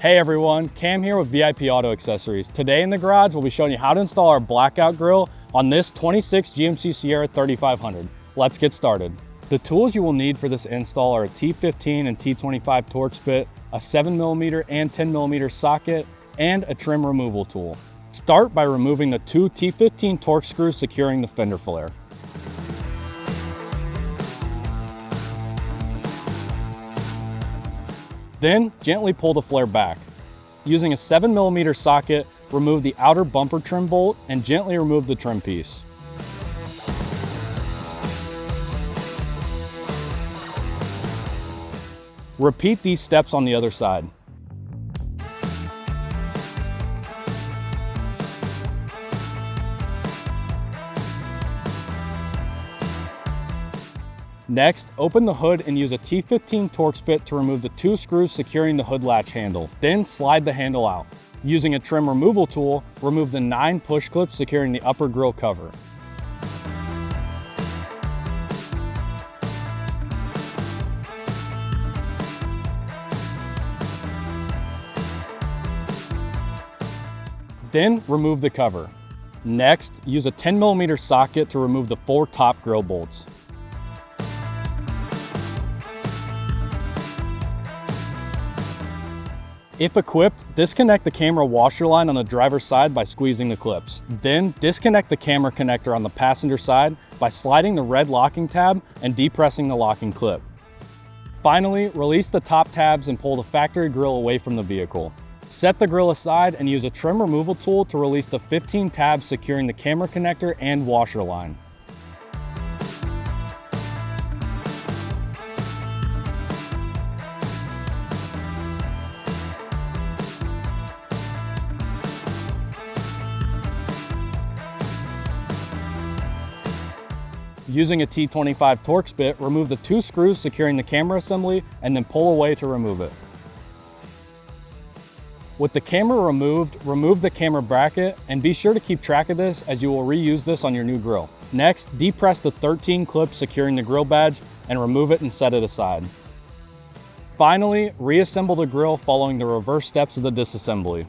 Hey everyone, Cam here with VIP Auto Accessories. Today in the garage, we'll be showing you how to install our blackout grill on this 26 GMC Sierra 3500. Let's get started. The tools you will need for this install are a T15 and T25 Torx bit, a 7mm and 10mm socket, and a trim removal tool. Start by removing the two T15 Torx screws securing the fender flare. Then gently pull the flare back. Using a 7mm socket, remove the outer bumper trim bolt and gently remove the trim piece. Repeat these steps on the other side. Next, open the hood and use a T15 Torx bit to remove the two screws securing the hood latch handle. Then slide the handle out. Using a trim removal tool, remove the 9 push clips securing the upper grille cover. Then remove the cover. Next, use a 10mm socket to remove the 4 top grille bolts. If equipped, disconnect the camera washer line on the driver's side by squeezing the clips. Then disconnect the camera connector on the passenger side by sliding the red locking tab and depressing the locking clip. Finally, release the top tabs and pull the factory grille away from the vehicle. Set the grille aside and use a trim removal tool to release the 15 tabs securing the camera connector and washer line. Using a T25 Torx bit, remove the 2 screws securing the camera assembly and then pull away to remove it. With the camera removed, remove the camera bracket and be sure to keep track of this as you will reuse this on your new grill. Next, depress the 13 clips securing the grill badge and remove it and set it aside. Finally, reassemble the grill following the reverse steps of the disassembly.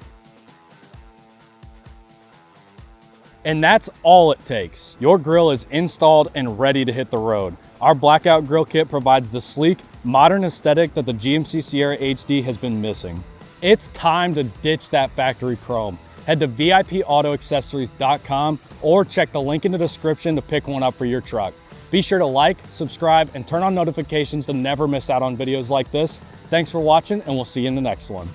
And that's all it takes. Your grill is installed and ready to hit the road. Our blackout grill kit provides the sleek, modern aesthetic that the GMC Sierra HD has been missing. It's time to ditch that factory chrome. Head to VIPAutoaccessories.com or check the link in the description to pick one up for your truck. Be sure to like, subscribe, and turn on notifications to never miss out on videos like this. Thanks for watching, and we'll see you in the next one.